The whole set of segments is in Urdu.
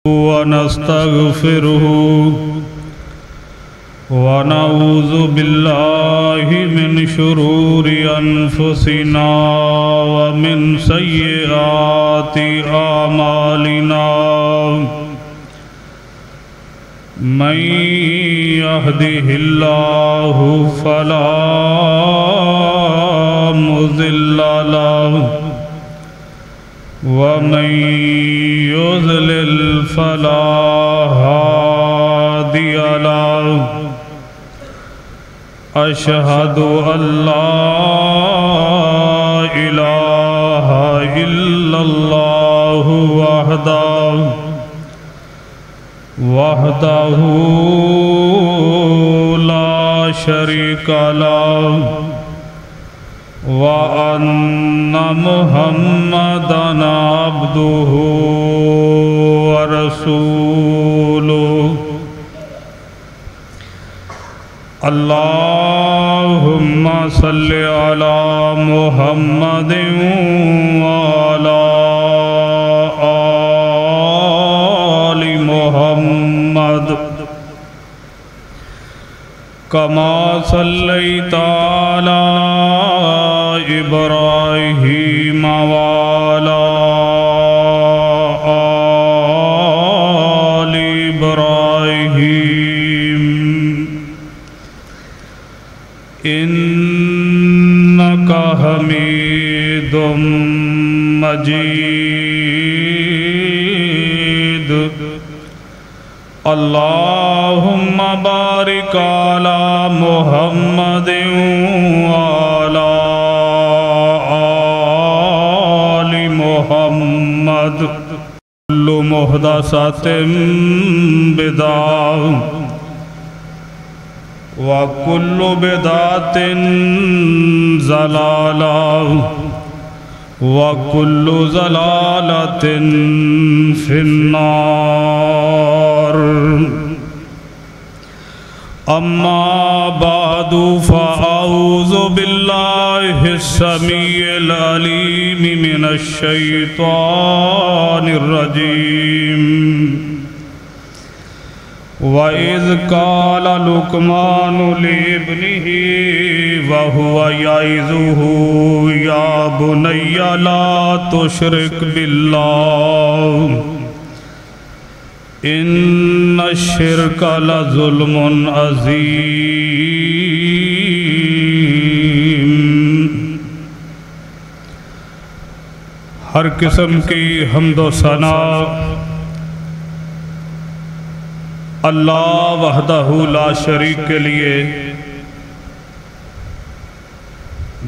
ونستغفره ونعوذ بالله من شرور أنفسنا ومن سيئات أعمالنا من يهده الله فلا مضل له ومن يضلل فلا هادي له أشهد أن لا إله إلا الله وحده لا شريك له وأن محمدًا عبده ورسوله اللهم صل على محمد وعلى آل محمد كما صليت على إبراهيم وعلى آل إبراهيم إنك حميد مجيد اللهم بارك على محمد وعلى آل محمد كل محدثات بدعة وكل بدعة ضلالة وكل ضلالة في النار أما بعد فأعوذ بالله السميع العليم من الشيطان الرجيم وَإِذْ قَالَ لُقْمَانُ لِابْنِهِ وَهُوَ يَعِظُهُ يَا بُنَيَّ لَا تُشْرِكْ بِاللَّهِ إِنَّ الشِّرْكَ لَظُلْمٌ عَظِيمٌ۔ ہر قسم کی حمد و ثنا اللہ وحدہ لا شریک کے لیے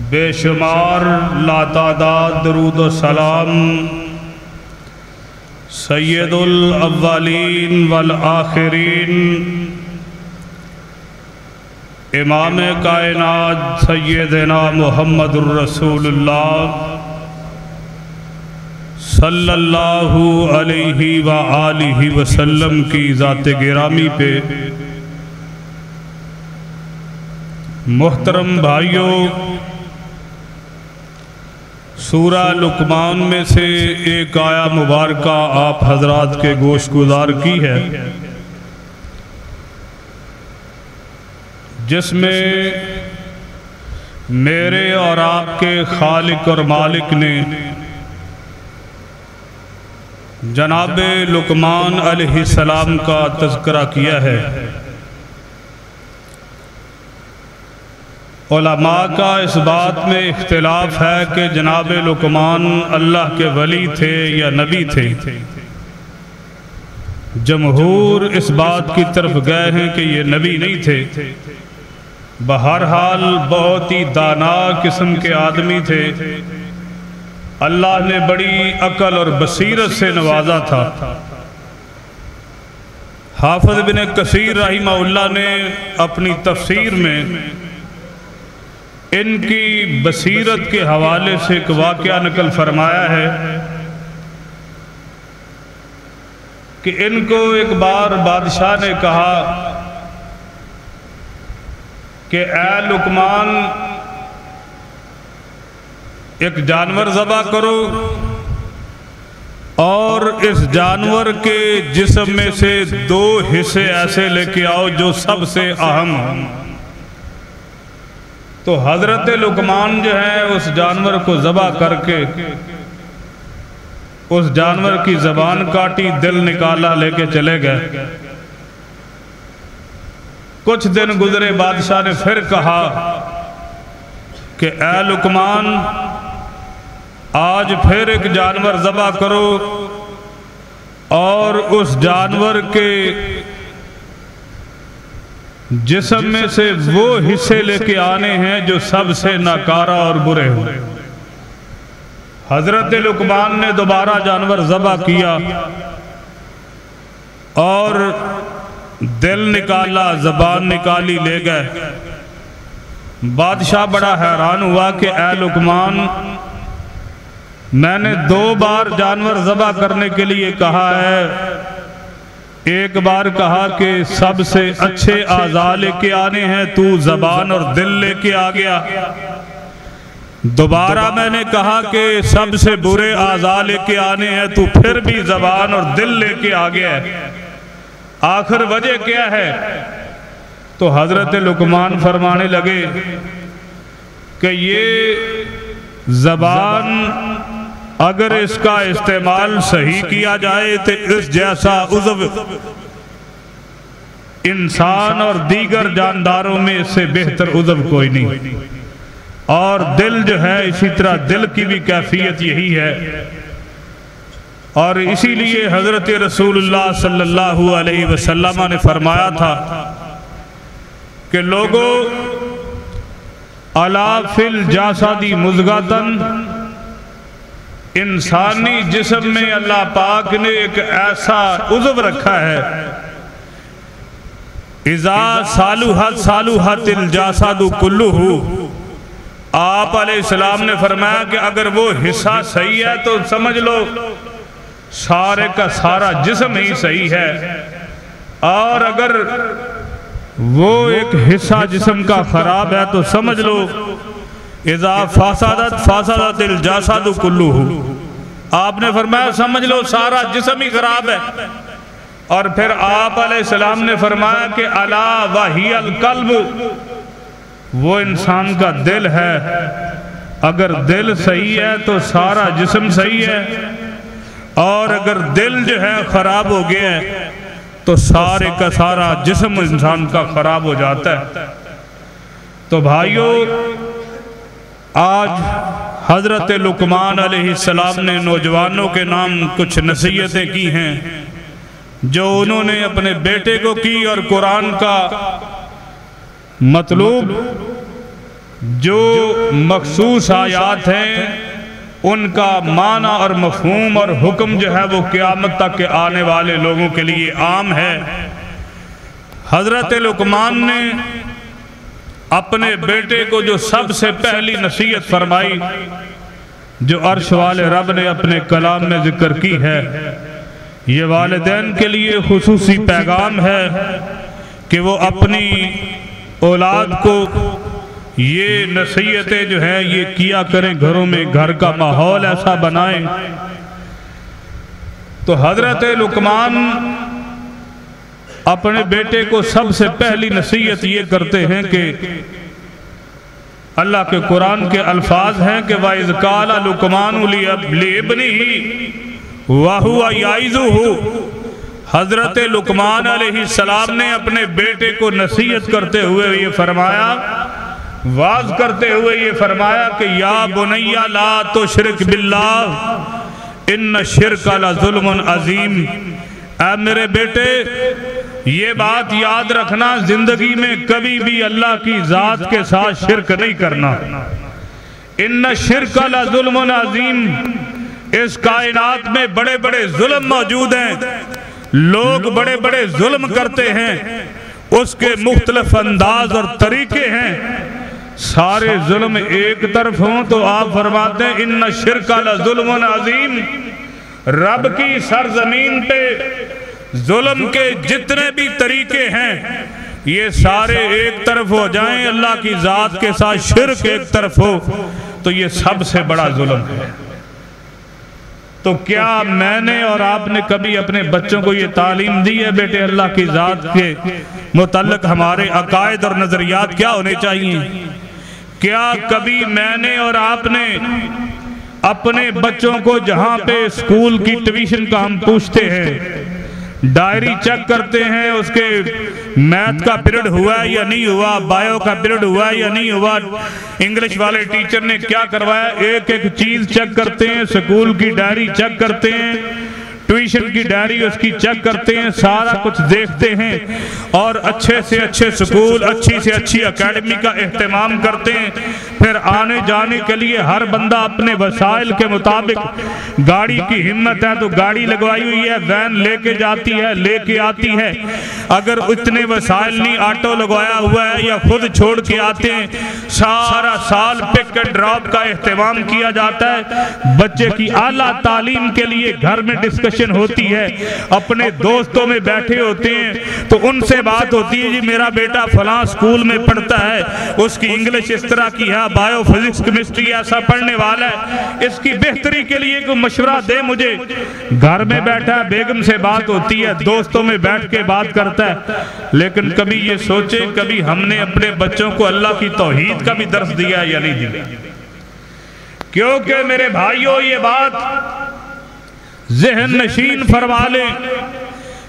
بے شمار لاتعداد درود و سلام سید الاولین والآخرین امام کائنات سیدنا محمد الرسول اللہ صلی اللہ علیہ وآلہ وسلم کی ذات گرامی پہ محترم بھائیوں، سورہ لقمان میں سے ایک آیا مبارکہ آپ حضرات کے گوش گزار کی ہے، جس میں میرے اور آپ کے خالق اور مالک نے جناب لقمان علیہ السلام کا تذکرہ کیا ہے۔ علماء کا اس بات میں اختلاف ہے کہ جناب لقمان اللہ کے ولی تھے یا نبی تھے۔ جمہور اس بات کی طرف گئے ہیں کہ یہ نبی نہیں تھے، بہرحال بہت ہی دانا قسم کے آدمی تھے، اللہ نے بڑی عقل اور بصیرت سے نوازا تھا۔ حافظ ابن کثیر رحمہ اللہ نے اپنی تفسیر میں ان کی بصیرت کے حوالے سے ایک واقعہ نقل فرمایا ہے کہ ان کو ایک بار بادشاہ نے کہا کہ اے لقمان ایک جانور ذبح کرو اور اس جانور کے جسم میں سے 2 حصے ایسے لے کے آؤ جو سب سے اہم ہوں۔ تو حضرت لقمان جو ہے اس جانور کو ذبح کر کے اس جانور کی زبان کاٹی، دل نکالا، لے کے چلے گئے۔ کچھ دن گزرے، بادشاہ نے پھر کہا کہ اے لقمان، آج پھر ایک جانور ذبح کرو اور اس جانور کے جسم میں سے وہ حصے لے کے آنے ہیں جو سب سے ناکارہ اور برے ہوں۔ حضرت لقمان نے دوبارہ جانور ذبح کیا اور دل نکالا، زبان نکالی، لے گئے۔ بادشاہ بڑا حیران ہوا کہ اے لقمان، میں نے 2 بار جانور ذبح کرنے کے لیے کہا ہے۔ ایک بار کہا کہ سب سے اچھے اعضاء لے کے آنے ہیں، تو زبان اور دل لے کے آ گیا۔ دوبارہ میں نے کہا کہ سب سے برے اعضاء لے کے آنے ہیں، تو پھر بھی زبان اور دل لے کے آ گیا ہے۔ آخر وجہ کیا ہے؟ تو حضرت لقمان فرمانے لگے کہ یہ زبان اگر اس کا استعمال صحیح کیا جائے تو اس جیسا عضو انسان اور دیگر جانداروں میں اس سے بہتر عضو کوئی نہیں۔ اور دل جو ہے اسی طرح، دل کی بھی کیفیت یہی ہے۔ اور اسی لیے حضرت رسول اللہ صلی اللہ علیہ وسلم نے فرمایا تھا کہ لوگوں، الا فی الجسد مضغۃ، انسانی جسم میں اللہ پاک نے ایک ایسا عضو رکھا ہے، اذا صلحت صلحت الجسد کلہ۔ آپ علیہ السلام نے فرمایا کہ اگر وہ حصہ صحیح ہے تو سمجھ لو سارے کا سارا جسم ہی صحیح ہے، اور اگر وہ ایک حصہ جسم کا خراب ہے تو سمجھ لو اذا فسدت فسدت الجسد کلہ۔ آپ نے فرمایا سمجھ لو سارا جسم ہی خراب ہے۔ اور پھر آپ علیہ السلام نے فرمایا کہ الا وہی القلب، وہ انسان کا دل ہے، اگر دل صحیح ہے تو سارا جسم صحیح ہے، اور اگر دل جو ہے خراب ہو گیا ہے تو سارے کا سارا جسم انسان کا خراب ہو جاتا ہے۔ تو بھائیوں، آج حضرت لقمان علیہ السلام نے نوجوانوں کے نام کچھ نصیحتیں کی ہیں جو انہوں نے اپنے بیٹے کو کی، اور قرآن کا مطلوب جو مخصوص آیات ہیں ان کا معنی اور مفہوم اور حکم جو ہے وہ قیامت تک کے آنے والے لوگوں کے لیے عام ہے۔ حضرت لقمان نے اپنے بیٹے کو جو سب سے پہلی نصیحت فرمائی، جو عرش والے رب نے اپنے کلام میں ذکر کی ہے، یہ والدین کے لیے خصوصی پیغام ہے کہ وہ اپنی اولاد کو یہ نصیحتیں جو ہیں یہ کیا کریں، گھروں میں گھر کا ماحول ایسا بنائیں۔ تو حضرت لقمان اپنے بیٹے کو سب سے پہلی نصیحت یہ کرتے ہیں کہ اللہ کے قرآن کے الفاظ ہیں کہ وَإِذْ قَالَ لُقْمَانُ لِابْنِهِ وَهُوَ يَعِظُهُ، حضرت لقمان علیہ السلام نے اپنے بیٹے کو نصیحت کرتے ہوئے یہ فرمایا، واز کرتے ہوئے یہ فرمایا کہ یا بنی لا تشرک باللہ ان الشرک لظلم عظیم۔ اے میرے بیٹے، یہ بات یاد رکھنا، زندگی میں کبھی بھی اللہ کی ذات کے ساتھ شرک نہیں کرنا۔ ان الشرک لظلم عظیم، اس کائنات میں بڑے بڑے ظلم موجود ہیں، لوگ بڑے بڑے ظلم کرتے ہیں، اس کے مختلف انداز اور طریقے ہیں۔ سارے ظلم ایک طرف ہوں تو آپ فرماتے ہیں ان الشرک لظلم عظیم، رب کی سرزمین پہ ظلم کے جتنے بھی طریقے ہیں یہ سارے ایک طرف ہو جائیں، اللہ کی ذات کے ساتھ شرک ایک طرف ہو تو یہ سب سے بڑا ظلم ہے۔ تو کیا میں نے اور آپ نے کبھی اپنے بچوں کو یہ تعلیم دی ہے بیٹے اللہ کی ذات کے متعلق ہمارے عقائد اور نظریات کیا ہونے چاہیے؟ کیا کبھی میں نے اور آپ نے اپنے بچوں کو جہاں پہ اسکول کی ٹیوشن کا ہم پوچھتے ہیں، ڈائری چیک کرتے ہیں اس کے میتھ کا پیریڈ ہوا ہے یا نہیں ہوا، بایو کا پیریڈ ہوا ہے یا نہیں ہوا، انگلش والے ٹیچر نے کیا کروایا، ایک ایک چیز چیک کرتے ہیں، اسکول کی ڈائری چیک کرتے ہیں، ٹیوشن کی ڈائری اس کی چیک کرتے ہیں، سارا کچھ دیکھتے ہیں اور اچھے سے اچھے سکول، اچھی سے اچھی اکیڈمی کا اہتمام کرتے ہیں۔ پھر آنے جانے کے لیے ہر بندہ اپنے وسائل کے مطابق، گاڑی کی ہمت ہے تو گاڑی لگوائی ہوئی ہے، وین لے کے جاتی ہے، لے کے آتی ہے، اگر اتنے وسائل نہیں آٹو لگوایا ہوا ہے یا خود چھوڑ کے آتے ہیں، سارا سال پک اینڈ ڈراپ کا اہتمام کیا جاتا ہے۔ بچے کی اعلیٰ تعلیم کے لیے گھر میں ڈسکشن ہوتی ہے، اپنے دوستوں میں بیٹھے ہوتے ہیں تو ان سے بات ہوتی ہے، جی میرا بیٹا فلاں سکول میں پڑھتا ہے، اس کی انگلش اس طرح کی ہے، بایو فزکس کیمسٹری ایسا پڑھنے والا ہے، اس کی بہتری کے لیے کوئی مشورہ دے مجھے۔ گھر میں بیٹھا ہے، بیگم سے بات ہوتی ہے، دوستوں میں بیٹھ کے بات کرتا ہے، لیکن کبھی یہ سوچے کبھی ہم نے اپنے بچوں کو اللہ کی توحید کا بھی درس دیا یا نہیں دیا؟ کیونکہ میرے بھائیوں یہ بات ذہن نشین فرما لیں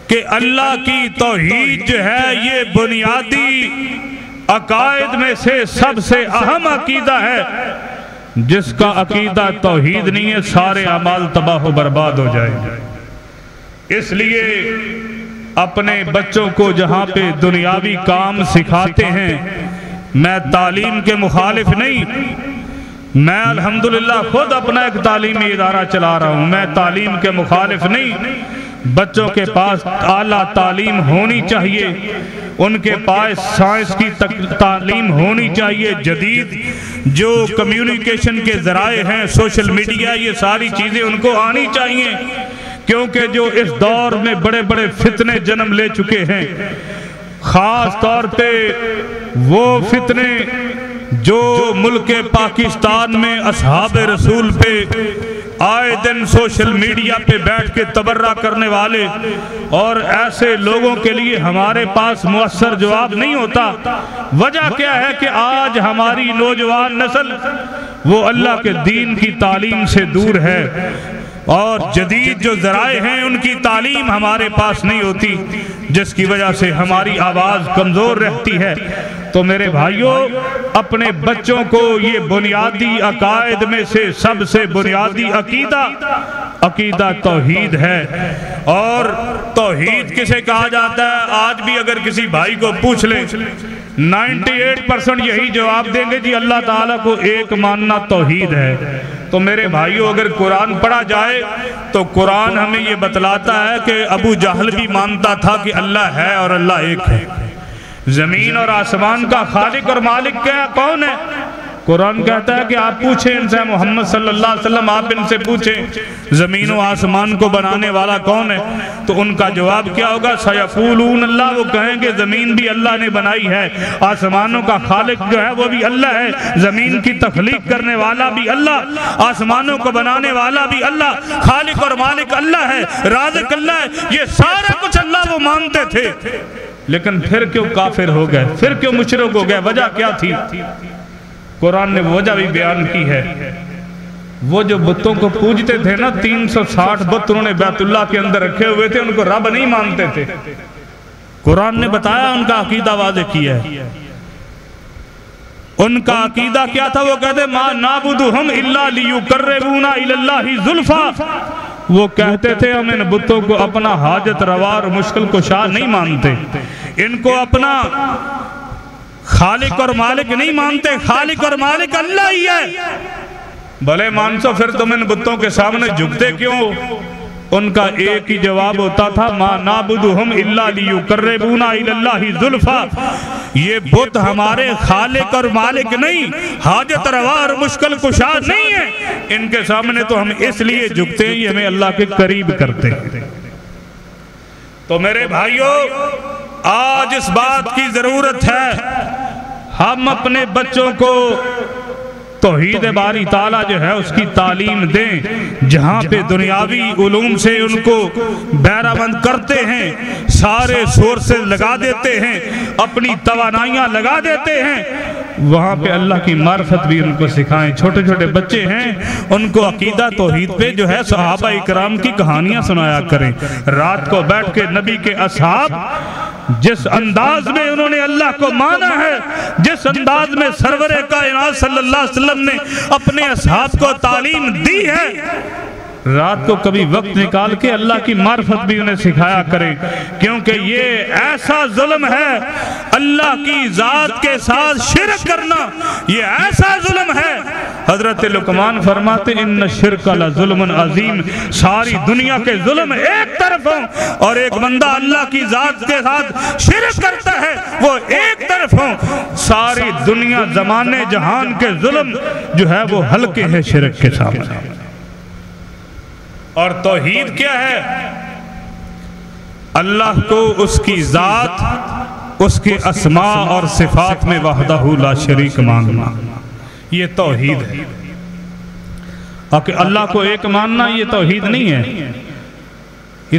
کہ اللہ کی توحید جو ہے یہ بنیادی عقائد میں سے سب سے اہم عقیدہ ہے۔ جس کا عقیدہ توحید نہیں ہے سارے اعمال تباہ و برباد ہو جائیں گے۔ اس لیے اپنے بچوں کو جہاں پہ دنیاوی کام سکھاتے ہیں، میں تعلیم کے مخالف نہیں، میں الحمدللہ خود اپنا ایک تعلیمی ادارہ چلا رہا ہوں، میں تعلیم کے مخالف نہیں، بچوں کے پاس اعلیٰ تعلیم ہونی چاہیے، ان کے پاس سائنس کی تعلیم ہونی چاہیے، جدید جو کمیونیکیشن کے ذرائع ہیں، سوشل میڈیا، یہ ساری چیزیں ان کو آنی چاہیے، کیونکہ جو اس دور میں بڑے بڑے فتنے جنم لے چکے ہیں، خاص طور پہ وہ فتنے جو ملک پاکستان میں اصحاب رسول پہ آئے دن سوشل میڈیا پہ بیٹھ کے تبرہ کرنے والے، اور ایسے لوگوں کے لیے ہمارے پاس مؤثر جواب نہیں ہوتا۔ وجہ کیا ہے کہ آج ہماری نوجوان نسل وہ اللہ کے دین کی تعلیم سے دور ہے، اور جدید جو ذرائع ہیں ان کی تعلیم ہمارے پاس نہیں ہوتی، جس کی وجہ سے ہماری آواز کمزور رہتی ہے۔ تو میرے بھائیوں، اپنے بچوں کو یہ بنیادی عقائد میں سے سب سے بنیادی عقیدہ توحید ہے۔ اور توحید کسے کہا جاتا ہے؟ آج بھی اگر کسی بھائی کو پوچھ لیں 98% یہی جواب دیں گے، جی اللہ تعالیٰ کو ایک ماننا توحید ہے۔ تو میرے بھائیوں، اگر قرآن پڑھا جائے تو قرآن ہمیں یہ بتلاتا ہے کہ ابو جہل بھی مانتا تھا کہ اللہ ہے اور اللہ ایک ہے۔ زمین اور آسمان کا خالق اور مالک کیا کون ہے؟ قرآن کہتا ہے کہ آپ پوچھیں ان سے، محمد صلی اللہ علیہ وسلم آپ ان سے پوچھیں زمین و آسمان کو بنانے والا کون ہے؟ تو ان کا جواب کیا ہوگا؟ سیقولون اللہ، وہ کہیں گے زمین بھی اللہ نے بنائی ہے، آسمانوں کا خالق جو ہے وہ بھی اللہ ہے، زمین کی تخلیق کرنے والا بھی اللہ، آسمانوں کو بنانے والا بھی اللہ، خالق اور مالک اللہ ہے، رازق اللہ ہے، یہ سارا کچھ اللہ وہ مانتے تھے۔ لیکن پھر کیوں کافر ہو گئے؟ پھر کیوں مشرک ہو گئے؟ وجہ کیا تھی؟ قرآن نے وجہ بھی بیان کی ہے۔ وہ جو بتوں کو پوجتے تھے نا، 360 بت انہوں نے بیت اللہ کے اندر رکھے ہوئے تھے، ان کو رب نہیں مانتے تھے۔ قرآن نے بتایا ان کا عقیدہ واضح کیا ہے۔ ان کا عقیدہ کیا تھا؟ وہ کہتے ما نعبدہم الا لیقربونا الی اللہ زلفا، وہ کہتے تھے ہم ان بتوں کو اپنا حاجت روا اور مشکل کشا نہیں مانتے، ان کو اپنا خالق اور مالک نہیں مانتے، خالق اور مالک اللہ ہی ہے۔ بھلے مانسو پھر تم ان بتوں کے سامنے جھکتے کیوں؟ ان کا ایک ہی جواب ہوتا تھا ما نعبدہم الا لیقربونا الی اللہ زلفا، یہ بت ہمارے خالق اور مالک نہیں، حاجت روا اور مشکل کشا نہیں ہے، ان کے سامنے تو ہم اس لیے جھکتے ہیں یہ ہمیں اللہ کے قریب کرتے ہیں۔ تو میرے بھائیوں، آج اس بات کی ضرورت ہے ہم اپنے بچوں کو توحید باری تعالیٰ جو ہے اس کی تعلیم دیں، جہاں پہ دنیاوی علوم سے ان کو بیرہ بند کرتے ہیں، سارے سورسز لگا دیتے ہیں، اپنی توانائیاں لگا دیتے ہیں، وہاں پہ اللہ کی معرفت بھی ان کو سکھائیں۔ چھوٹے چھوٹے بچے ہیں، ان کو عقیدہ توحید پہ جو ہے صحابہ اکرام کی کہانیاں سنایا کریں۔ رات کو بیٹھ کے نبی کے اصحاب جس انداز میں انہوں نے اللہ کو مانا ہے، جس انداز میں سرور کائنات صلی اللہ علیہ وسلم نے اپنے اصحاب کو تعلیم دی ہے، رات کو کبھی وقت نکال کے اللہ کی معرفت بھی انہیں سکھایا کریں، کیونکہ یہ ایسا ظلم ہے، اللہ کی ذات کے ساتھ شرک کرنا یہ ایسا ظلم ہے۔ حضرت لقمان فرماتے ان الشرک لظلم عظیم، ساری دنیا کے ظلم ایک طرف ہوں اور ایک بندہ اللہ کی ذات کے ساتھ شرک کرتا ہے وہ ایک طرف ہوں، ساری دنیا زمانے جہان کے ظلم جو ہے وہ ہلکے ہیں شرک کے سامنے۔ اور توحید کیا ہے؟ اللہ کو اس کی ذات، اس کے اسماء اور صفات میں وحدہ لا شریک ماننا، یہ توحید ہے۔ اور اللہ کو ایک ماننا یہ توحید نہیں ہے،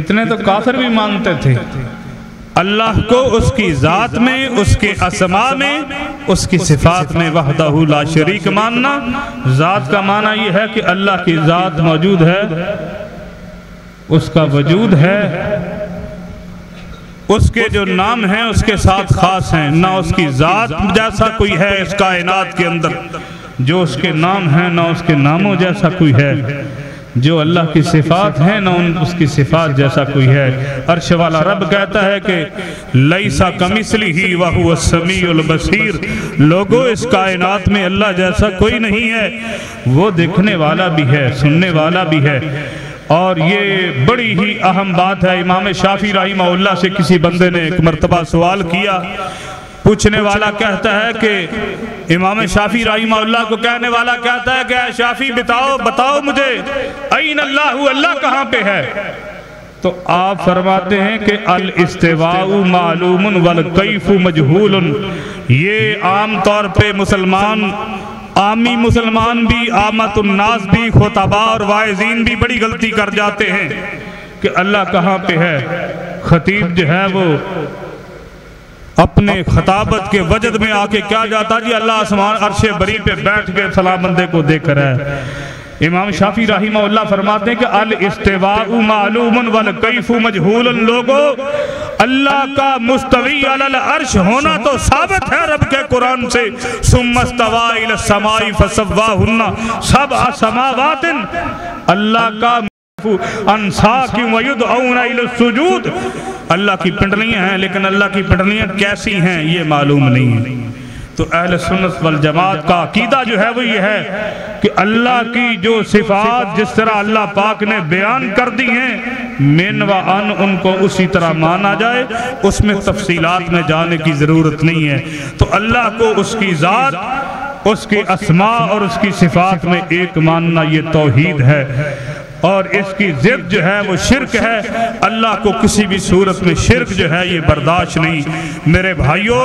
اتنے تو کافر بھی مانتے تھے۔ اللہ کو اس کی ذات میں، اس کے اسماء میں، اس کی صفات میں وحدہ لا شریک ماننا۔ ذات کا معنی یہ ہے کہ اللہ کی ذات موجود ہے، اس کا وجود ہے، اس کے جو نام ہیں اس کے ساتھ خاص ہیں، نہ اس کی ذات جیسا کوئی ہے اس کائنات کے اندر جو اس کے نام ہیں، نہ اس کے ناموں جیسا کوئی ہے جو اللہ کی صفات ہیں، نہ اس کی صفات جیسا کوئی ہے۔ عرش والا رب کہتا ہے کہ لیسا کمثلہ وہو السمیع البصیر، لوگو اس کائنات میں اللہ جیسا کوئی نہیں ہے، وہ دیکھنے والا بھی ہے، سننے والا بھی ہے۔ اور یہ بڑی ہی اہم بات ہے۔ امام شافعی رحمہ اللہ سے کسی بندے نے ایک مرتبہ سوال کیا، پوچھنے والا کہتا ہے کہ امام شافعی رحمہ اللہ کو کہنے والا کہتا ہے کہ اے شافعی بتاؤ مجھے این اللہ، اللہ کہاں پہ ہے؟ تو آپ فرماتے ہیں کہ الاستواء معلوم والکیف مجہول۔ یہ عام طور پہ عامی مسلمان بھی، عامت الناس بھی، خطباء اور واعظین بھی بڑی غلطی کر جاتے ہیں کہ اللہ کہاں پہ ہے۔ خطیب جو ہے وہ اپنے خطابت کے وجد میں آ کے کیا جاتا جی اللہ آسمان عرش بری پہ بیٹھ کے سلام بندے کو دیکھ رہا ہے۔ امام شافعی رحمہ اللہ فرماتے ہیں کہ الاستواء معلوم والکیف مجہول، لوگو اللہ کا مستوی علی العرش ہونا تو ثابت ہے رب کے قرآن سے، ثم استوى الى السماء فسواہن سبع سماوات، اللہ کا انساک ویدعون الى السجود، اللہ کی پنڈلیاں ہیں لیکن اللہ کی پنڈلیاں کیسی ہیں یہ معلوم نہیں ہے۔ تو اہل سنت والجماعت کا عقیدہ جو ہے وہ یہ ہے کہ اللہ کی جو صفات جس طرح اللہ پاک نے بیان کر دی ہیں من و ان، ان کو اسی طرح مانا جائے، اس میں تفصیلات میں جانے کی ضرورت نہیں ہے۔ تو اللہ کو اس کی ذات، اس کے اسماء اور اس کی صفات میں ایک ماننا یہ توحید ہے، اور اس کی ضد جو ہے وہ شرک ہے۔ اللہ کو کسی بھی صورت میں شرک جو ہے یہ برداشت نہیں۔ میرے بھائیوں،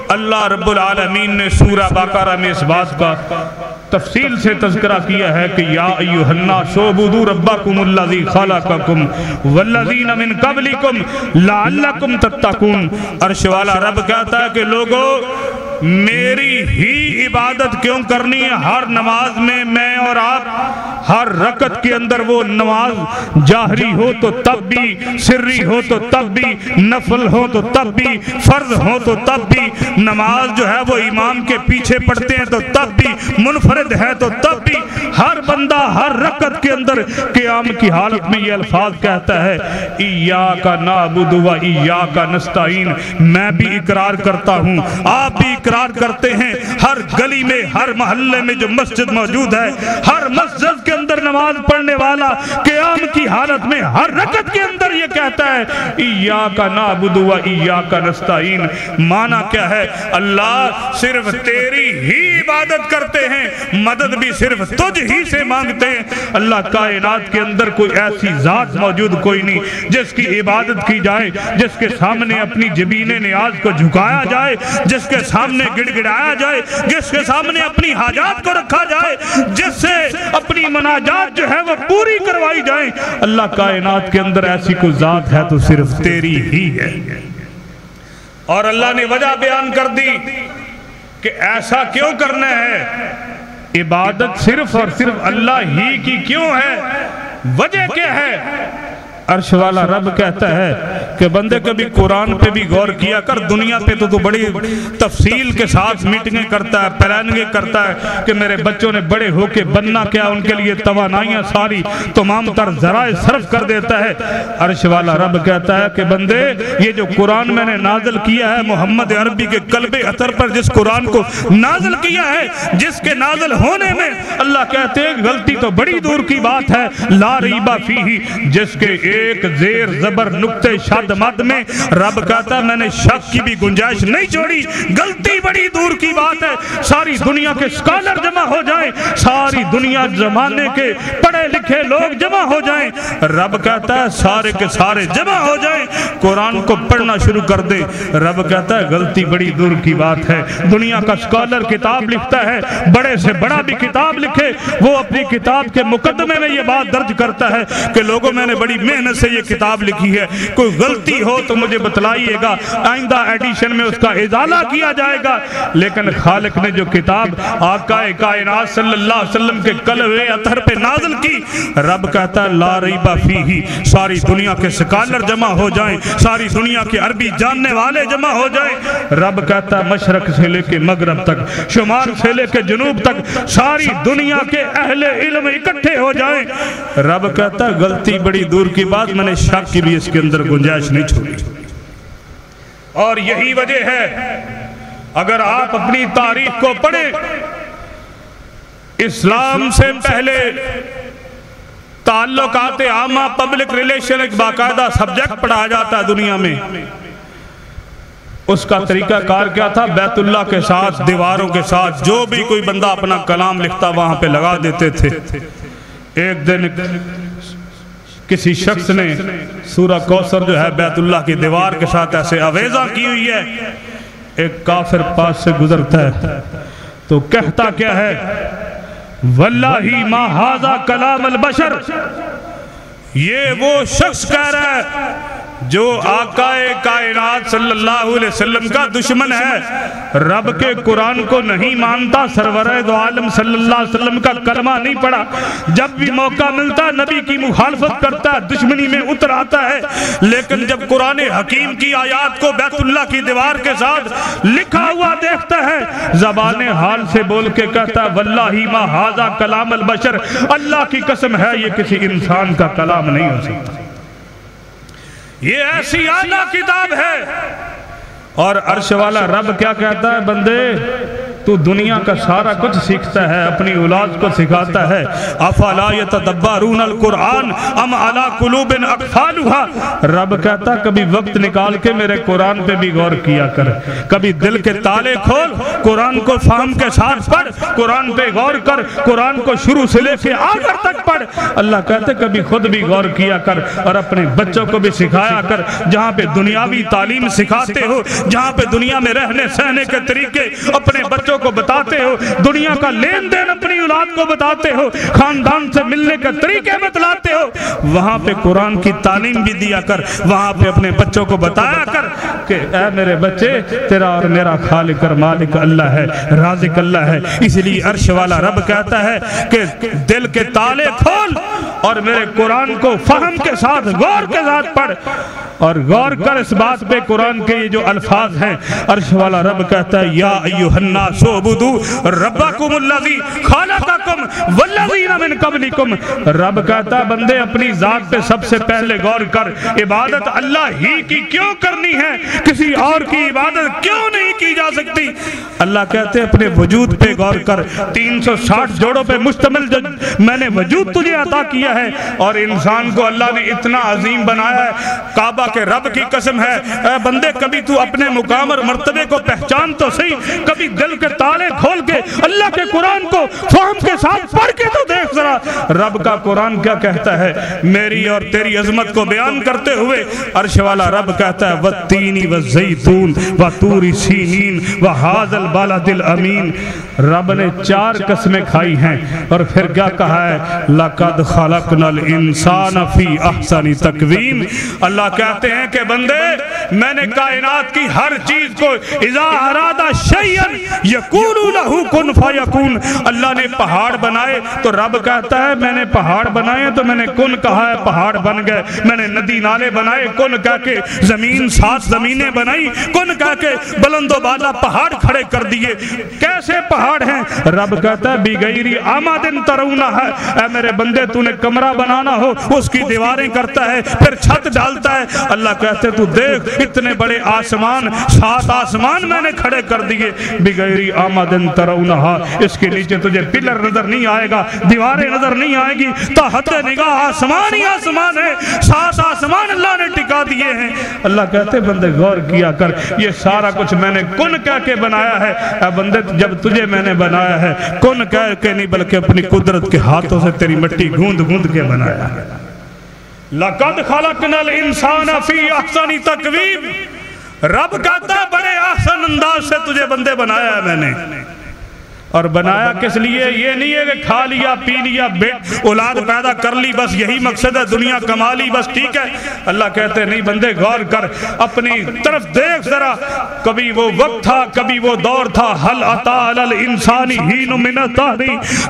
اللہ رب العالمین نے سورہ بقرہ میں اس بات کا تفصیل سے تذکرہ کیا ہے کہ یا ایھا الناس اعبدوا ربکم الذی خلقکم والذین من قبلکم لعلکم تتقون۔ عرش والا رب کہتا ہے کہ لوگو میری ہی عبادت کیوں کرنی ہے؟ ہر نماز میں اور آپ ہر رکعت کے اندر وہ نماز جاہری ہو تو تب بھی، سری ہو تو تب بھی، نفل ہو تو تب بھی، فرض ہو تو تب بھی، نماز جو ہے وہ امام کے پیچھے پڑھتے ہیں تو تب بھی، منفرد ہے تو تب بھی، ہر بندہ ہر رکعت کے اندر قیام کی حالت میں یہ الفاظ کہتا ہے ایاک نعبد و ایاک نستعین۔ میں بھی اقرار کرتا ہوں، آپ بھی اقرار کرتے ہیں، ہر گلی میں، ہر محلے میں جو مسجد موجود ہے، ہر مسجد کے اندر نماز پڑھنے والا قیام کی حالت میں ہر رکعت کے اندر یہ کہتا ہے ایاک نعبد و ایاک نستعین۔ معنی کیا ہے؟ اللہ صرف تیری ہی عبادت کرتے ہیں، مدد بھی صرف تجھ ہی سے مانگتے ہیں۔ اللہ کائنات کے اندر کوئی ایسی ذات موجود کوئی نہیں جس کی عبادت کی جائے، جس کے سامنے اپنی جبین نیاز کو جھکایا جائے، جس کے سامنے گڑ گڑایا جائے، جس کے سامنے اپنی حاجات کو رکھا جائے، جس سے اپنی مناجات جو ہے وہ پوری کروائی جائیں۔ اللہ کائنات کے اندر ایسی کوئی ذات ہے تو صرف تیری ہی ہے۔ اور اللہ نے وجہ بیان کر دی کہ ایسا کیوں کرنا ہے، عبادت صرف اور صرف اللہ ہی کی کیوں ہے، وجہ کیا ہے؟ عرش والا رب کہتا ہے کہ بندے کبھی قرآن پہ بھی غور کیا کر، دنیا پہ تو بڑی تفصیل کے ساتھ میٹنگیں کرتا ہے، پلاننگیں کرتا ہے کہ میرے بچوں نے بڑے ہو کے بننا کیا، ان کے لیے توانائیاں ساری تمام تر ذرائع صرف کر دیتا ہے۔ عرش والا رب کہتا ہے کہ بندے یہ جو قرآن میں نے نازل کیا ہے، محمد عربی کے قلب اطہر پر جس قرآن کو نازل کیا ہے، جس کے نازل ہونے میں اللہ کہتے ہیں غلطی تو بڑی دور کی بات ہے، لا ریبہ فیہ، جس کے ایک زیر زبر نقطے شد مد میں رب کہتا ہے میں نے شک کی بھی گنجائش نہیں چھوڑی، غلطی بڑی دور کی بات ہے۔ ساری دنیا کے سکالر جمع ہو جائیں، ساری دنیا زمانے کے پڑھے لکھے لوگ جمع ہو جائیں، رب کہتا ہے سارے کے سارے جمع ہو جائیں، قرآن کو پڑھنا شروع کر دے، رب کہتا ہے غلطی بڑی دور کی بات ہے۔ دنیا کا سکالر کتاب لکھتا ہے، بڑے سے بڑا بھی کتاب لکھے، وہ اپنی کتاب کے مقدمے میں یہ بات درج کرتا ہے کہ لوگوں میں نے بڑی محنت سے یہ کتاب لکھی ہے، کوئی غلطی ہو تو مجھے بتلائیے گا، آئندہ ایڈیشن میں اس کا ازالہ کیا جائے گا۔ لیکن خالق نے جو کتاب آقا کائنات صلی اللہ علیہ وسلم کے قلب اطہر پہ نازل کی، رب کہتا ہے لا ریبہ فیہ، ساری دنیا کے سکالر جمع ہو جائیں، ساری دنیا کے عربی جاننے والے جمع ہو جائیں، رب کہتا ہے مشرق سے لے کے مغرب تک، شمال سے لے کے جنوب تک، ساری دنیا کے اہل علم اکٹھے ہو جائیں، رب کہتا ہے غلطی بڑی دور کی بات، میں نے شک کی بھی اس کے اندر گنجائش نہیں چھوڑی۔ اور یہی وجہ ہے اگر آپ اپنی تاریخ کو پڑھیں، اسلام سے پہلے تعلقات عامہ پبلک ریلیشن ایک باقاعدہ سبجیکٹ پڑھا جاتا ہے دنیا میں۔ اس کا طریقہ کار کیا تھا؟ بیت اللہ کے ساتھ، دیواروں کے ساتھ جو بھی کوئی بندہ اپنا کلام لکھتا وہاں پہ لگا دیتے تھے۔ ایک دن کسی شخص نے سورہ کوثر جو ہے بیت اللہ کی دیوار کے ساتھ ایسے آویزہ کی ہوئی ہے، ایک کافر پاس سے گزرتا ہے تو کہتا کیا ہے؟ واللہ ما ھذا کلام البشر، یہ وہ شخص کہہ رہا ہے جو آقا کائنات صلی اللہ علیہ وسلم کا دشمن ہے، رب کے قرآن کو نہیں مانتا، سرور دو عالم صلی اللہ علیہ وسلم کا کلمہ نہیں پڑھا، جب بھی موقع ملتا نبی کی مخالفت کرتا ہے، دشمنی میں اتر آتا ہے، لیکن جب قرآن حکیم کی آیات کو بیت اللہ کی دیوار کے ساتھ لکھا ہوا دیکھتا ہے، زبان حال سے بول کے کہتا ہے واللہ ما ھذا کلام البشر، اللہ کی قسم ہے یہ کسی انسان کا کلام نہیں ہو سکتا، یہ ایسی اعلیٰ کتاب ہے۔ اور عرش والا رب کیا کہتا ہے؟ بندے تو دنیا کا سارا کچھ سیکھتا ہے، اپنی اولاد کو سکھاتا ہے، افلا یتدبرون القرآن ام علی قلوب اقفالها، رب کہتا کبھی وقت نکال کے میرے قرآن پہ بھی غور کیا کر، کبھی دل کے تالے کھول، قرآن کو فہم کے ساتھ پڑھ، قرآن پہ غور کر، قرآن کو شروع سے لے کے آخر تک پڑھ۔ اللہ کہتے کبھی خود بھی غور کیا کر اور اپنے بچوں کو بھی سکھایا کر، جہاں پہ دنیاوی تعلیم سکھاتے ہو، جہاں پہ دنیا میں رہنے سہنے کے طریقے اپنے بچوں کو بتاتے ہو، دنیا کا لین دین اپنی اولاد کو بتاتے ہو، خاندان سے ملنے کے طریقے بتلاتے ہو، وہاں پہ قرآن کی تعلیم بھی دیا کر، وہاں پہ اپنے بچوں کو بتایا کر کہ اے میرے بچے تیرا اور میرا خالق اور مالک اللہ ہے، رازق اللہ ہے۔ اس لیے عرش والا رب کہتا ہے کہ دل کے تالے کھول اور میرے قرآن کو فہم کے ساتھ غور کے ساتھ پڑھ، اور غور کر اس بات پہ قرآن کے یہ جو الفاظ ہیں، عرش والا رب کہتا ہے یا ایھا الناس اعبدوا ربکم الذی خلقکم والذین من قبلکم، رب کہتا ہے بندے اپنی ذات پہ سب سے پہلے غور کر، عبادت اللہ ہی کی کیوں کرنی ہے، کسی اور کی عبادت کیوں نہیں کی جا سکتی؟ اللہ کہتے ہیں اپنے وجود پہ غور کر، 360 جوڑوں پہ مشتمل جو میں نے وجود تجھے عطا کیا ہے، اور انسان کو اللہ نے اتنا عظیم بنایا ہے، کعبہ کہ رب کی قسم ہے اے بندے کبھی تو اپنے مقام اور مرتبے کو پہچان تو صحیح، کبھی دل کے تالے کھول کے اللہ کے قرآن کو فہم کے ساتھ پڑھ کے تو دیکھ ذرا رب کا قرآن کیا کہتا ہے۔ میری اور تیری عظمت کو بیان کرتے ہوئے عرش والا رب کہتا ہے وَالتِّينِ وَالزَّيْتُونِ وَطُورِ سِينِينَ وَهَذَا الْبَلَدِ الْأَمِينَ۔ رب نے 4 قسمیں کھائی ہیں اور پھر کیا کہا ہے لَقَدْ خَلَقْنَا الْإِنسَانَ فِي أَحْسَنِ تَقْوِيمٍ۔ اللہ کہتے ہیں کہ بندے میں نے کائنات کی ہر چیز کو اذا ارادہ شیئن یکون لہو کن فیکون۔ اللہ نے پہاڑ بنائے تو رب کہتا ہے میں نے پہاڑ بنائے تو میں نے کن کہا ہے پہاڑ بن گئے، میں نے ندی نالے بنائے کن کہہ کے، زمین 7 زمینیں بنائی کن کہہ کے، بلند و بالا پہاڑ کھڑے کر دیے۔ کیسے پہاڑ ہیں؟ رب کہتا ہے بغیر عمد ترونہ ہے۔ اے میرے بندے تو نے کمرہ بنانا ہو اس کی دیواریں کرتا ہے پھر چھت ڈالتا ہے۔ اللہ کہتے تو دیکھ اتنے بڑے آسمان، 7 آسمان میں نے کھڑے کر دیے بغیر عمد ترونہ، اس کے نیچے تجھے پلر نظر نہیں آئے گا، دیواریں نظر نہیں آئے گی، تحت نگاہ آسمان ہی آسمان ہے، 7 آسمان اللہ نے ٹکا دیے ہیں۔ اللہ کہتے بندے غور کیا کر یہ سارا کچھ میں نے کن کہہ کے بنایا ہے۔ اے بندے جب تجھے میں نے بنایا ہے کن کہہ کے نہیں بلکہ اپنی قدرت کے ہاتھوں سے تیری مٹی گوند گوند کے بنایا ہے۔ لَقَدْ خَلَقْنَا الْإِنسَانَ فِي أَحْسَنِ تَقْوِيمٍ۔ رب کہتا ہے بڑے احسن انداز سے تجھے بندے بنایا ہے میں نے، اور بنایا کس لیے؟ یہ نہیں ہے کہ کھا لیا پی لیا اولاد پیدا کر لی بس یہی مقصد ہے، دنیا کما لی بس ٹھیک ہے۔ اللہ کہتے ہیں نہیں بندے غور کر، اپنی طرف دیکھ ذرا، کبھی وہ وقت تھا کبھی وہ دور تھا۔ هل اتى على الانسان حين من الدهر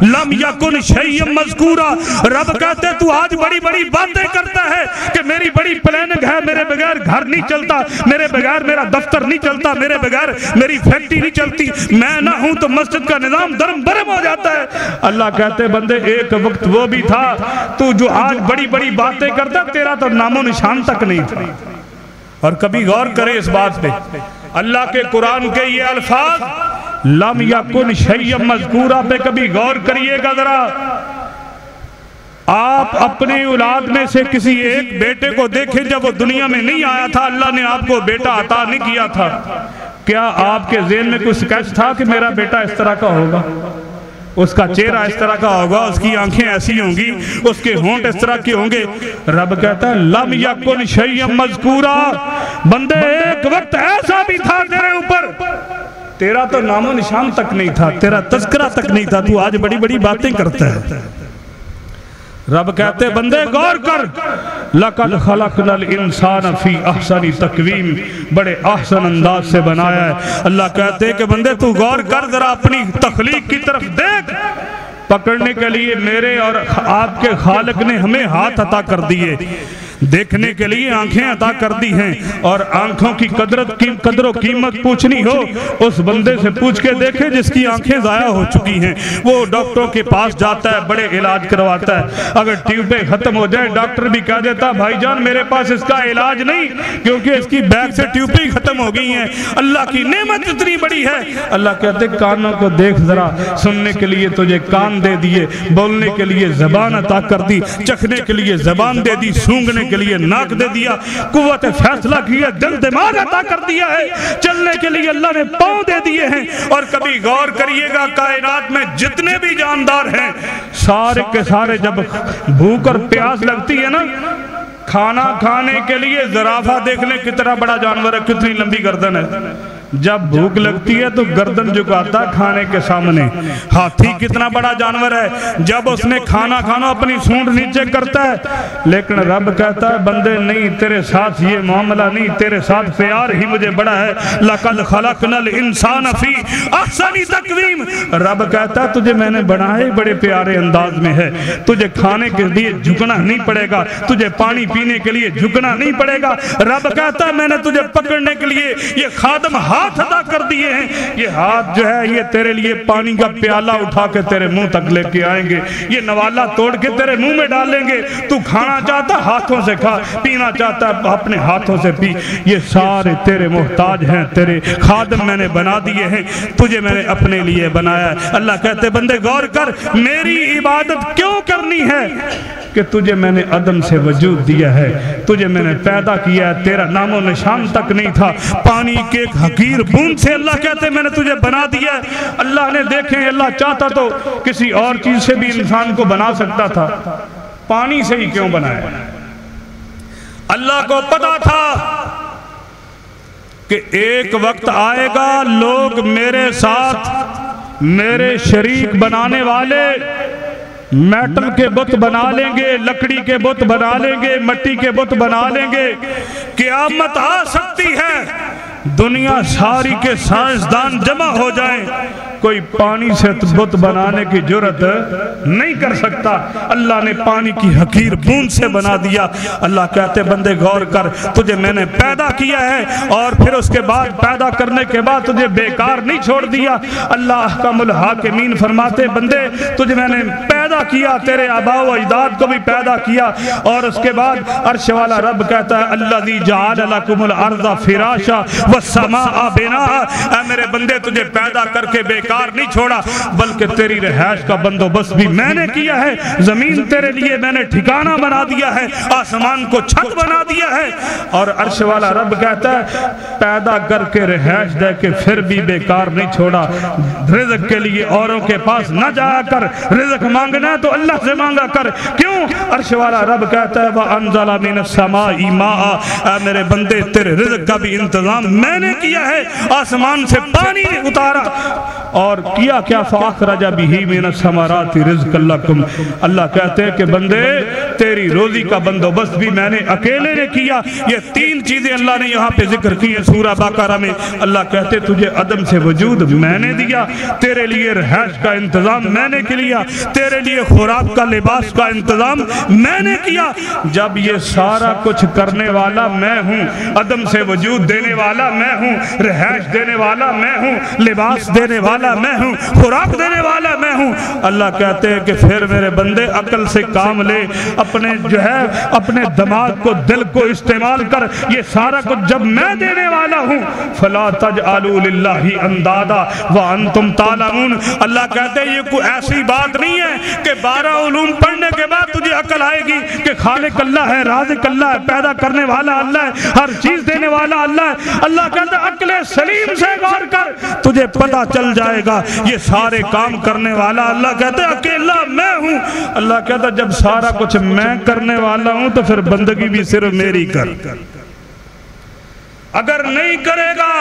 لم يكن شيئا مذكورا۔ رب کہتے ہیں تو آج بڑی بڑی باتیں کرتا ہے کہ میری بڑی پلاننگ ہے، میرے بغیر گھر نہیں چلتا، میرے بغیر میرا دفتر نہیں چلتا، میرے بغیر میری فیکٹری نہیں چلتی، میں نہ ہوں تو مسجد کا نظام درم برم ہو جاتا ہے۔ اللہ کہتے بندے ایک وقت وہ بھی تھا تو جو آج بڑی بڑی باتیں کرتا تیرا تو نام و نشان تک نہیں تھا۔ اور کبھی غور کرے اس بات پہ، اللہ کے قرآن کے یہ الفاظ لم یکن شیئا مذکورا پہ کبھی غور کریے گا ذرا۔ آپ اپنی اولاد میں سے کسی ایک بیٹے کو دیکھیں جب وہ دنیا میں نہیں آیا تھا اللہ نے آپ کو بیٹا عطا نہیں کیا تھا، کیا آپ کے ذہن میں کوئی سکیچ تھا کہ میرا بیٹا اس طرح کا ہوگا، اس کا چہرہ اس طرح کا ہوگا، اس کی آنکھیں ایسی ہوں گی، اس کے ہونٹ اس طرح کے ہوں گے؟ رب کہتا ہے لم یکن شیئا مذکورا۔ بندے ایک وقت ایسا بھی تھا تیرے اوپر، تیرا تو نام و نشان تک نہیں تھا، تیرا تذکرہ تک نہیں تھا، تو آج بڑی بڑی باتیں کرتا ہے۔ رب کہتے بندے غور کر، لَقَدْ خَلَقْنَا الْإِنسَانَ فِي أَحْسَنِ تَقْوِيمٍ، بڑے احسن انداز سے بنایا ہے۔ اللہ کہتے کہ بندے تو غور کر ذرا اپنی تخلیق کی طرف دیکھ۔ پکڑنے کے لیے میرے اور آپ کے خالق نے ہمیں ہاتھ عطا کر دیے، دیکھنے کے لیے آنکھیں عطا کر دی ہیں، اور آنکھوں کی قدر و قیمت پوچھنی ہو اس بندے سے پوچھ کے دیکھے جس کی آنکھیں ضائع ہو چکی ہیں۔ وہ ڈاکٹروں کے پاس جاتا ہے، بڑے علاج کرواتا ہے، اگر ٹیوبیں ختم ہو جائیں ڈاکٹر بھی کہہ دیتا بھائی جان میرے پاس اس کا علاج نہیں کیونکہ اس کی بیگ سے ٹیوبیں ختم ہو گئی ہیں، اللہ کی نعمت اتنی بڑی ہے۔ اللہ کہتے کانوں کو دیکھ ذرا، سننے کے لیے تجھے کان دے دیے، بولنے کے لیے زبان عطا کر دی، چکھنے کے لیے زبان دے دی، سونگنے کے لیے ناک دے دیا، قوت فیصلہ کیا، دل دماغ عطا کر دیا ہے، چلنے کے لیے اللہ نے پاؤں دے دیے ہیں۔ اور کبھی غور کریے گا کائنات میں جتنے بھی جاندار ہیں سارے کے سارے جب بھوک اور پیاس لگتی ہے نا، کھانا کھانے کے لیے زرافہ دیکھ لیں کتنا بڑا جانور ہے، کتنی لمبی گردن ہے، جب بھوک لگتی ہے تو گردن جھکاتا ہے کھانے کے سامنے۔ ہاتھی کتنا بڑا جانور ہے، جب اس نے کھانا اپنی سونڈ نیچے کرتا ہے، لیکن رب کہتا ہے بندے نہیں تیرے ساتھ یہ معاملہ نہیں، تیرے ساتھ پیار ہی مجھے بڑا ہے۔ لَقَدْ خَلَقْنَا الْإِنسَانَ فِي أَحْسَنِ تَقْوِيمٍ۔ رب کہتا ہے تجھے میں نے بنایا بڑے پیارے انداز میں ہے، تجھے کھانے کے لیے جھکنا نہیں پڑے گا، تجھے پانی پینے کے لیے جھکنا نہیں پڑے گا۔ رب کہتا ہے میں نے تجھے پکڑنے کے لیے یہ خادم ہاتھ عطا کر دیے ہیں، یہ ہاتھ جو ہے یہ تیرے لیے پانی کا پیالہ اٹھا کے تیرے منہ تک لے کے آئیں گے، یہ نوالا توڑ کے تیرے منہ میں ڈالیں گے، تو کھانا چاہتا ہاتھوں سے کھا، پینا چاہتا اپنے ہاتھوں سے پی، یہ سارے تیرے محتاج ہیں، تیرے خادم میں نے بنا دیے ہیں، تجھے میں نے اپنے لیے بنایا ہے۔ اللہ کہتے بندے غور کر، میری عبادت کیوں کرنی ہے؟ کہ تجھے میں نے عدم سے وجود دیا ہے، تجھے میں نے پیدا کیا ہے، تیرا نام و نشان تک نہیں تھا، پانی کے ایک حقیر بوند سے اللہ کہتے ہیں میں نے تجھے بنا دیا ہے۔ اللہ نے دیکھیں اللہ چاہتا تو کسی اور چیز سے بھی انسان کو بنا سکتا تھا، پانی سے ہی کیوں بنایا؟ اللہ کو پتا تھا کہ ایک وقت آئے گا لوگ میرے ساتھ میرے شریک بنانے والے میٹل کے بت بنا لیں گے، لکڑی کے بت بنا لیں گے، مٹی کے بت بنا لیں گے۔ قیامت آ سکتی ہے، دنیا ساری کے سائنسدان جمع ہو جائیں، کوئی پانی سے بت بنانے کی جرت نہیں کر سکتا۔ اللہ نے پانی کی حقیر بوند سے بنا دیا۔ اللہ کہتے بندے غور کر، تجھے میں نے پیدا کیا ہے اور پھر اس کے بعد پیدا کرنے کے بعد تجھے بیکار نہیں چھوڑ دیا۔ اللہ احکم الحاکمین فرماتے بندے تجھے میں نے پیدا کیا، تیرے آباء و اجداد کو بھی پیدا کیا، اور اس کے بعد عرش والا رب کہتا ہے الذی جعل لکم الارض فراشا والسماء بناء، اے میرے بندے تجھے پیدا کر کے بیکار نہیں چھوڑا بلکہ تیری رہائش کا بندوبست بھی میں نے کیا ہے، زمین تیرے لیے میں نے ٹھکانہ بنا دیا ہے، آسمان کو چھت بنا دیا ہے۔ اور عرش والا رب کہتا ہے پیدا کر کے رہائش دے کے پھر بھی بیکار نہیں چھوڑا، رزق کے لیے اوروں کے پاس نہ جایا کر، رزق مانگنا ہے تو اللہ سے مانگا کر۔ کیوں؟ عرش والا رب کہتا ہے وَأَنزَلَ مِنَ السَّمَاءِ مَاءً، اے میرے بندے تیرے رزق کا بھی انتظام میں نے کیا ہے، آسمان سے پانی اتارا اور کیا فَأَخْرَجَ بِهِ مِنَ الثَّمَرَاتِ رِزْقًا لَكُمْ۔ اللہ کہتے ہیں کہ بندے تیری روزی کا بندوبست بھی میں نے اکیلے نے کیا۔ یہ تین چیزیں اللہ نے یہاں پہ ذکر کی ہیں سورہ بقرہ میں۔ اللہ کہتے تجھے عدم سے وجود میں نے دیا، تیرے لیے رہائش کا انتظام میں نے کیا، تیرے لیے خوراک کا لباس کا انتظام میں نے کیا۔ جب یہ سارا کچھ کرنے والا میں ہوں، عدم سے وجود دینے والا میں ہوں، رہائش دینے والا میں ہوں، لباس دینے والا میں ہوں، خوراک دینے والا میں ہوں، اللہ کہتے ہیں کہ پھر میرے بندے عقل سے کام لے، اپنے اپنے دماغ کو دل کو استعمال کر، یہ سارا کچھ جب میں دینے والا ہوں فلا تجعلوا للہ اندادا وانتم تعلمون۔ اللہ کہتے ہیں یہ کوئی ایسی بات نہیں ہے کہ 12 علوم پڑھنے کے بعد تجھے عقل آئے گی کہ خالق اللہ ہے، رازق اللہ ہے، پیدا کرنے والا اللہ ہے، ہر چیز دینے والا اللہ ہے۔ اللہ کہتے ہیں عقل سلیم سے غور کر، تجھے پتہ چل جائے گا یہ سارے کام کرنے والا اللہ کہتا ہے اکیلا میں ہوں۔ اللہ کہتا ہے جب سارا کچھ میں کرنے والا ہوں تو پھر بندگی بھی صرف میری کر، اگر نہیں کرے گا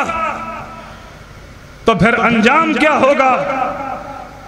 تو پھر انجام کیا ہوگا؟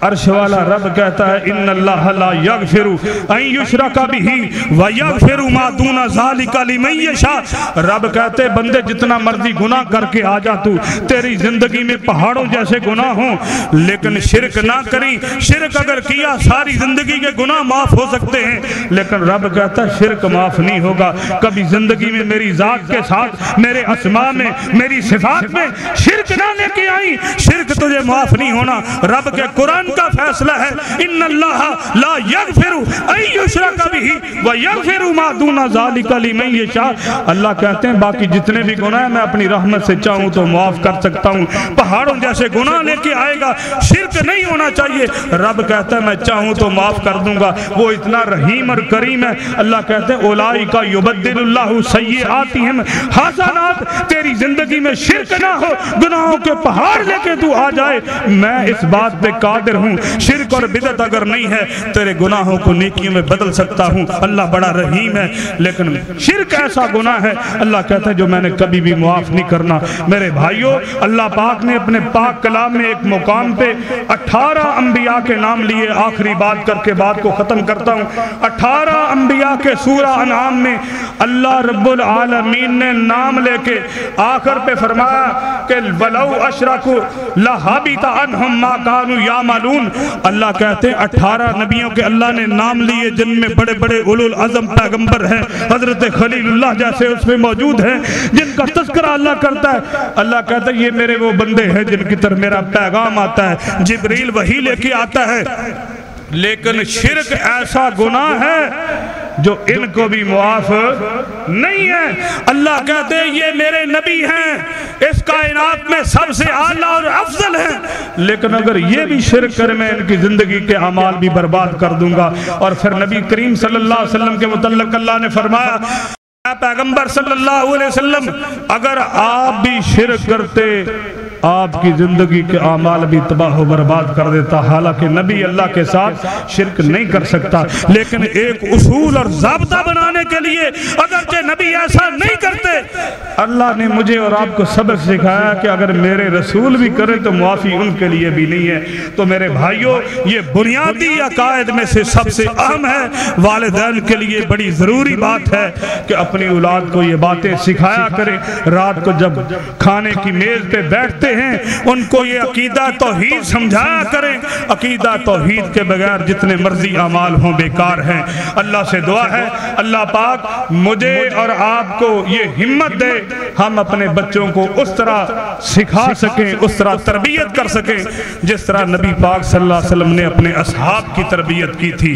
عرش والا رب کہتا ہے ان اللہ لا یغفر ان یشرک بہ ویغفر ما دون ذلک لمن یشاء۔ رب کہتے بندے جتنا مرضی گناہ کر کے آ جا تو، تیری زندگی میں پہاڑوں جیسے گناہ ہوں لیکن شرک نہ کری۔ شرک اگر کیا ساری زندگی کے گناہ معاف ہو سکتے ہیں، لیکن رب کہتا ہے شرک معاف نہیں ہوگا۔ کبھی زندگی میں میری ذات کے ساتھ، میرے اسماء میں، میری صفات میں شرک نہ لے کے آئی، شرک تجھے معاف نہیں ہونا۔ رب کے قرآن کا فیصلہ ہے ان اللہ لا یغفر ان یشرک بہ ویغفر ما دون ذلک لمن یشاء۔ اللہ کہتے ہیں باقی جتنے بھی گناہ میں اپنی رحمت سے چاہوں تو معاف کر سکتا ہوں۔ پہاڑوں جیسے گناہ لے کے آئے گا، شرک نہیں ہونا چاہیے، رب کہتا ہے میں چاہوں تو معاف کر دوں گا، وہ اتنا رحیم اور کریم ہے۔ اللہ کہتے ہیں اولئک یبدل اللہ سیئاتہم حسنات، تیری زندگی میں شرک نہ ہو، گناہوں کے پہاڑ لے کے تو آ جائے، میں اس بات پہ قادر ہوں۔ شرک اور بدعت اگر نہیں ہے تیرے گناہوں کو نیکیوں میں بدل سکتا ہوں، اللہ بڑا رحیم ہے۔ لیکن شرک ایسا گناہ ہے اللہ کہتا ہے جو میں نے کبھی بھی معاف نہیں کرنا۔ میرے بھائیوں اللہ پاک نے اپنے پاک کلام میں ایک مقام پہ 18 انبیاء کے نام لیے، آخری بات کر کے بات کو ختم کرتا ہوں۔ 18 انبیاء کے سورہ انعام میں اللہ رب العالمین نے نام لے کے آخر پہ فرمایا کہ وَلَوْ أَشْرَكُوا لَحَبِطَ عَنْهُمْ مَا كَانُوا يَعْمَلُونَ۔ اللہ کہتے ہیں 18 نبیوں کے اللہ نے نام لیے جن میں بڑے بڑے اولو العظم پیغمبر ہیں، حضرت خلیل اللہ جیسے اس میں موجود ہیں جن کا تذکرہ اللہ کرتا ہے۔ اللہ کہتا ہے یہ میرے وہ بندے ہیں جن کی طرف میرا پیغام آتا ہے، جبریل وحی لے کے آتا ہے۔ لیکن شرک ایسا گناہ ہے جو ان کو بھی معاف نہیں ہے۔ اللہ کہتے ہیں یہ میرے نبی ہیں، اس کائنات میں سب سے اعلیٰ اور افضل ہیں، لیکن اگر یہ بھی شرک کرے میں ان کی زندگی کے اعمال بھی برباد کر دوں گا۔ اور پھر نبی کریم صلی اللہ علیہ وسلم کے متعلق اللہ نے فرمایا، پیغمبر صلی اللہ علیہ وسلم اگر آپ بھی شرک کرتے آپ کی زندگی کے اعمال بھی تباہ و برباد کر دیتا۔ حالانکہ نبی اللہ کے ساتھ شرک نہیں کر سکتا، لیکن ایک اصول اور ضابطہ بنانے کے لیے اگرچہ نبی ایسا نہیں کرتے، اللہ نے مجھے اور آپ کو سبق سکھایا کہ اگر میرے رسول بھی کریں تو معافی ان کے لیے بھی نہیں ہے۔ تو میرے بھائیوں، یہ بنیادی عقائد میں سے سب سے اہم ہے، والدین کے لیے بڑی ضروری بات ہے کہ اپنی اولاد کو یہ باتیں سکھایا کریں۔ رات کو جب کھانے کی میز پہ بیٹھتے ہیں ان کو یہ عقیدہ توحید سمجھایا کریں۔ عقیدہ توحید کے بغیر جتنے مرضی اعمال ہوں بیکار ہیں۔ اللہ سے دعا ہے اللہ پاک مجھے اور آپ کو یہ ہمت دے، ہم اپنے بچوں کو اس طرح سکھا سکیں، اس طرح تربیت کر سکیں جس طرح نبی پاک صلی اللہ علیہ وسلم نے اپنے اصحاب کی تربیت کی تھی۔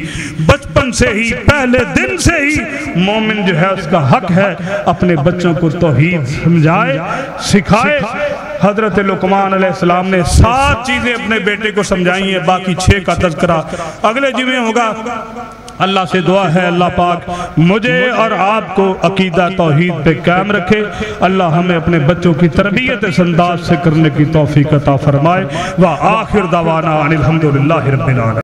بچپن سے ہی، پہلے دن سے ہی مومن جو ہے اس کا حق ہے اپنے بچوں کو توحید سمجھائے، سکھائے۔ حضرت لقمان علیہ السلام نے 7 چیزیں اپنے بیٹے کو سمجھائی ہیں، باقی 6 کا تذکرہ اگلے جمعے ہوگا۔ اللہ سے دعا ہے اللہ پاک مجھے اور آپ کو عقیدہ توحید پہ قائم رکھے۔ اللہ ہمیں اپنے بچوں کی تربیت اس انداز سے کرنے کی توفیق عطا فرمائے۔ وآخر دعوانا ان الحمدللہ رب العالمین۔